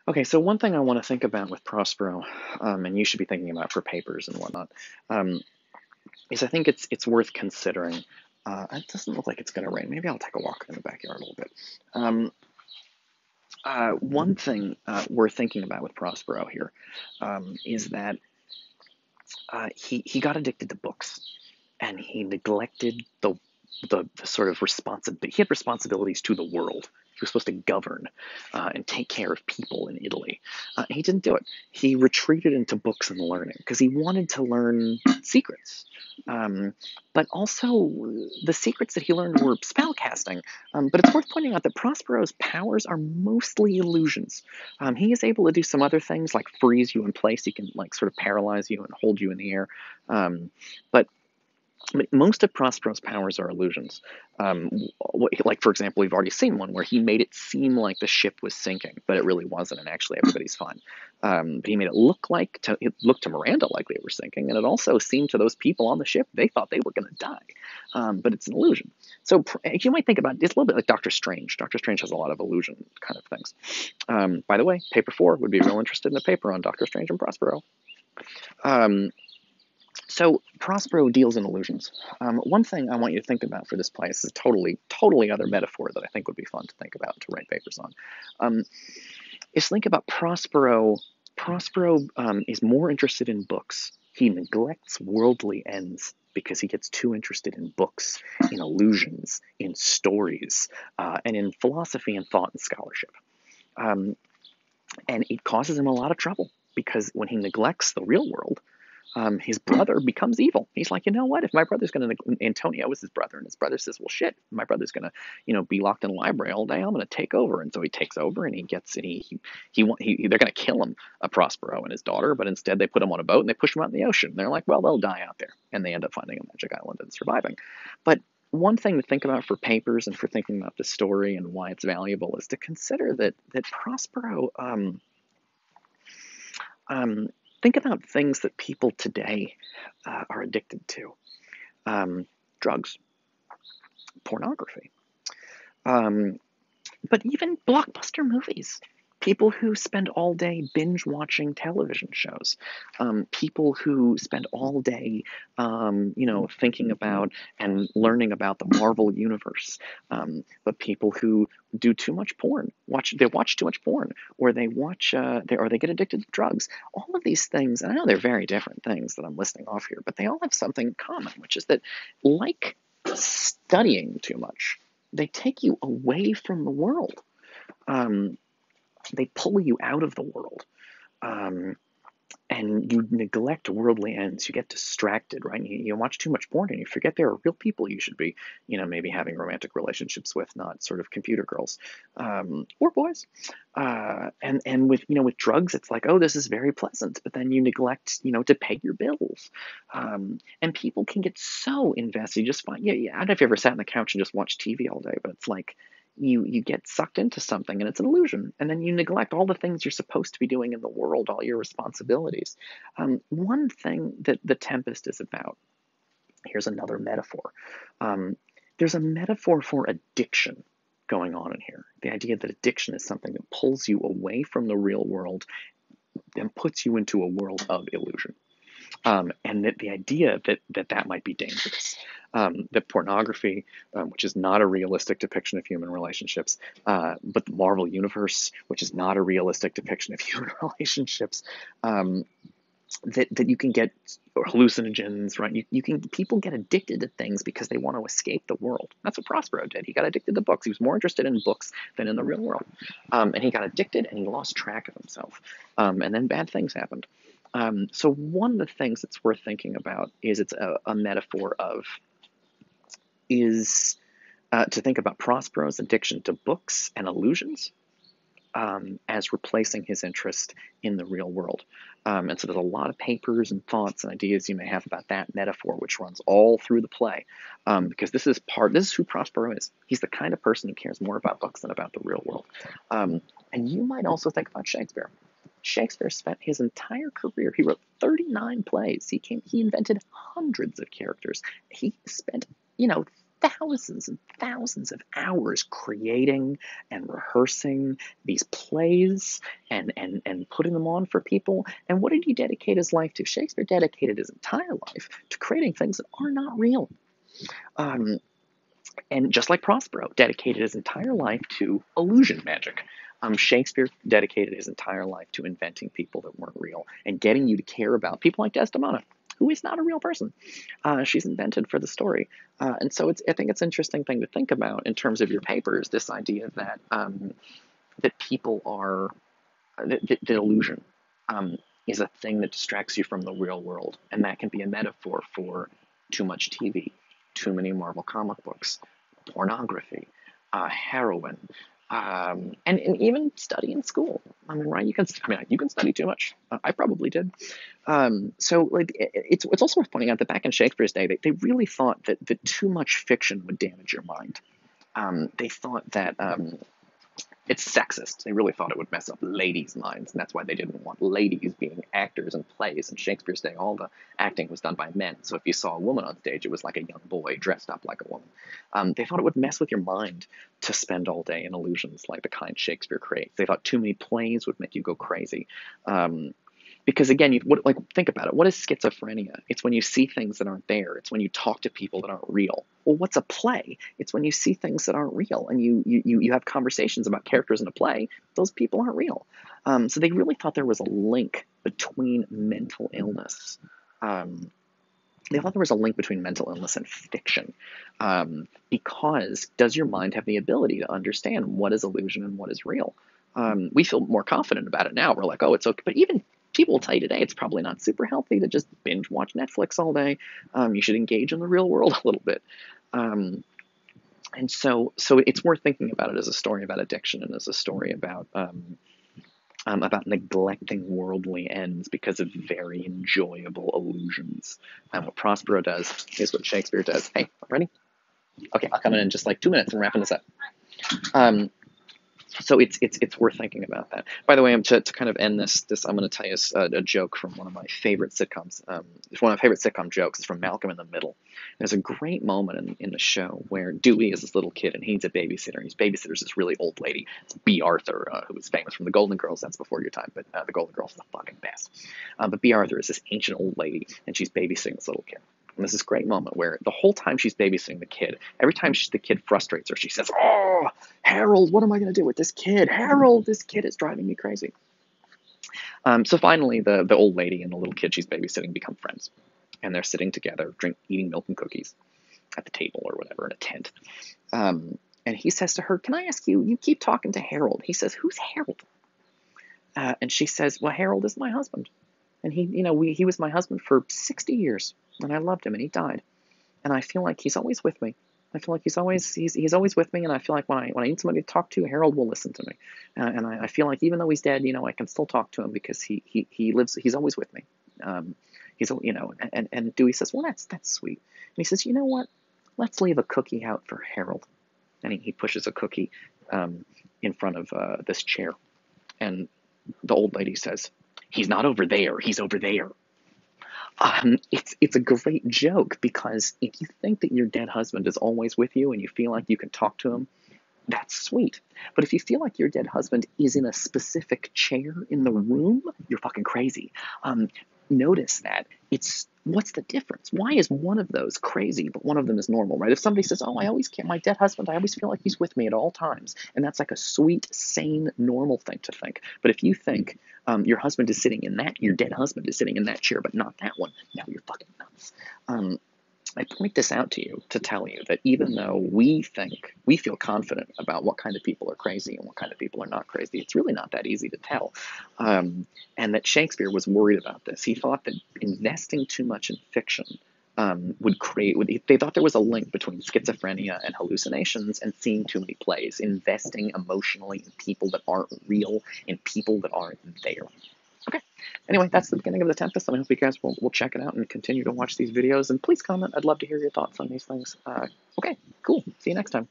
Okay, so one thing I want to think about with Prospero, and you should be thinking about for papers and whatnot, um, is I think it's worth considering. It doesn't look like it's going to rain. Maybe I'll take a walk in the backyard a little bit. Um, One thing worth thinking about with Prospero here is that he got addicted to books, and he neglected the sort of responsibility. He had responsibilities to the world. He was supposed to govern and take care of people in Italy. He didn't do it. He retreated into books and learning because he wanted to learn secrets. Um, but also, the secrets that he learned were spellcasting. But it's worth pointing out that Prospero's powers are mostly illusions. He is able to do some other things like freeze you in place. He can like sort of paralyze you and hold you in the air. But most of Prospero's powers are illusions. Um, like, for example, we've already seen one where he made it seem like the ship was sinking, but it really wasn't, and actually everybody's fine. But he made it look to Miranda like they were sinking, and it also seemed to those people on the ship they thought they were going to die. But it's an illusion. So you might think about it's a little bit like Doctor Strange. Doctor Strange has a lot of illusion kind of things. By the way, paper 4 would be real interested in a paper on Doctor Strange and Prospero. Um, so Prospero deals in illusions. One thing I want you to think about for this place is a totally other metaphor that I think would be fun to think about to write papers on. Um, is think about Prospero. Prospero is more interested in books. He neglects worldly ends because he gets too interested in books, in illusions, in stories, and in philosophy and thought and scholarship. Um, and it causes him a lot of trouble because when he neglects the real world, his brother becomes evil. He's like, you know what? If my brother's going to, Antonio is his brother, and his brother says, well, shit, my brother's going to, be locked in the library all day. I'm going to take over. And so he takes over, and he gets, and they're going to kill him, Prospero and his daughter, but instead they put him on a boat and they push him out in the ocean. They're like, well, they'll die out there, and they end up finding a magic island and surviving. But one thing to think about for papers and for thinking about the story and why it's valuable is to consider that Prospero. Um, think about things that people today are addicted to: drugs, pornography, um, but even blockbuster movies. People who spend all day binge watching television shows, people who spend all day, thinking about and learning about the Marvel universe, but people who do too much porn, they watch too much porn, or they get addicted to drugs. All of these things, and I know they're very different things that I'm listing off here, but they all have something in common, which is that, like studying too much, they take you away from the world. Um, they pull you out of the world. Um, and you neglect worldly ends. You get distracted, right? You watch too much porn and you forget there are real people you should be, maybe having romantic relationships with, not sort of computer girls or boys. And with drugs, it's like, oh, this is very pleasant, but then you neglect, to pay your bills. And people can get so invested. You just find, yeah, I don't know if you ever sat on the couch and just watched TV all day, but it's like you get sucked into something and it's an illusion, and then you neglect all the things you're supposed to be doing in the world, all your responsibilities. One thing that the Tempest is about, here's another metaphor. um, there's a metaphor for addiction going on in here, the idea that addiction is something that pulls you away from the real world and puts you into a world of illusion. And that the idea that might be dangerous, that pornography, which is not a realistic depiction of human relationships, but the Marvel universe, which is not a realistic depiction of human relationships, that you can get hallucinogens, right? People get addicted to things because they want to escape the world. That's what Prospero did. He got addicted to books. He was more interested in books than in the real world, and he got addicted and he lost track of himself. And then bad things happened. So one of the things that's worth thinking about is it's a metaphor of is to think about Prospero's addiction to books and illusions as replacing his interest in the real world. And so there's a lot of papers and thoughts and ideas you may have about that metaphor, which runs all through the play, because this is who Prospero is. He's the kind of person who cares more about books than about the real world. And you might also think about Shakespeare. Shakespeare spent his entire career, he wrote 39 plays. He invented hundreds of characters. He spent, thousands and thousands of hours creating and rehearsing these plays and putting them on for people. And what did he dedicate his life to? Shakespeare dedicated his entire life to creating things that are not real. Um, and just like Prospero dedicated his entire life to illusion magic, Shakespeare dedicated his entire life to inventing people that weren't real and getting you to care about people like Desdemona, who is not a real person. She's invented for the story. And so I think it's an interesting thing to think about in terms of your papers, this idea that that people are, that illusion is a thing that distracts you from the real world. And that can be a metaphor for too much TV, too many Marvel comic books, pornography, heroin, and even study in school. I mean, right? You can study too much. I probably did. So like, it's also worth pointing out that back in Shakespeare's day, they really thought that too much fiction would damage your mind. They thought that it's sexist. They really thought it would mess up ladies' minds, and that's why they didn't want ladies being actors in plays. In Shakespeare's day, all the acting was done by men, so if you saw a woman on stage, it was like a young boy dressed up like a woman. They thought it would mess with your mind to spend all day in illusions like the kind Shakespeare creates. They thought too many plays would make you go crazy. Because again, think about it. What is schizophrenia? It's when you see things that aren't there. It's when you talk to people that aren't real. Well, what's a play? It's when you see things that aren't real and you have conversations about characters in a play. Those people aren't real. So they really thought there was a link between mental illness. They thought there was a link between mental illness and fiction, because does your mind have the ability to understand what is illusion and what is real? We feel more confident about it now. We're like, oh, it's okay. But even people will tell you today it's probably not super healthy to just binge watch Netflix all day. You should engage in the real world a little bit. And so it's worth thinking about it as a story about addiction and as a story about neglecting worldly ends because of very enjoyable illusions. And what Prospero does is what Shakespeare does. Hey, ready? Okay, I'll come in just like 2 minutes and wrapping this up. So it's worth thinking about that. By the way, to kind of end this, I'm going to tell you a joke from one of my favorite sitcoms. It's one of my favorite sitcom jokes. It's from Malcolm in the Middle. There's a great moment in the show where Dewey is this little kid and he needs a babysitter. And his babysitter's this really old lady. It's Bea Arthur, who was famous from the Golden Girls. That's before your time, but the Golden Girls is the fucking best. But Bea Arthur is this ancient old lady, and she's babysitting this little kid. And there's this great moment where the whole time she's babysitting the kid, every time the kid frustrates her, she says, "Oh, Harold, what am I going to do with this kid? Harold, this kid is driving me crazy." So finally, the old lady and the little kid she's babysitting become friends. And they're sitting together, eating milk and cookies at the table or whatever in a tent. And he says to her, "Can I ask you, you keep talking to Harold." He says, "Who's Harold?" And she says, "Well, Harold is my husband. And he was my husband for 60 years. And I loved him, and he died. And I feel like he's always with me. I feel like he's always with me, and I feel like when I need somebody to talk to, Harold will listen to me. And I feel like even though he's dead, I can still talk to him because he lives. He's always with me. And Dewey says, "Well, that's sweet." And he says, "You know what? Let's leave a cookie out for Harold." And he pushes a cookie in front of this chair, and the old lady says, "He's not over there. He's over there." It's a great joke because if you think that your dead husband is always with you and you feel like you can talk to him, that's sweet. But if you feel like your dead husband is in a specific chair in the room, you're fucking crazy. Notice that what's the difference? Why is one of those crazy, but one of them is normal, right? If somebody says, "Oh, my dead husband, I always feel like he's with me at all times," and that's like a sweet, sane, normal thing to think. But if you think your dead husband is sitting in that chair, but not that one, now you're fucking nuts. I point this out to you to tell you that even though we feel confident about what kind of people are crazy and what kind of people are not crazy, it's really not that easy to tell. And that Shakespeare was worried about this. He thought that investing too much in fiction they thought there was a link between schizophrenia and hallucinations and seeing too many plays, investing emotionally in people that aren't real, in people that aren't there. Okay. Anyway, that's the beginning of The Tempest. I hope you guys will check it out and continue to watch these videos. And please comment. I'd love to hear your thoughts on these things. Okay, cool. See you next time.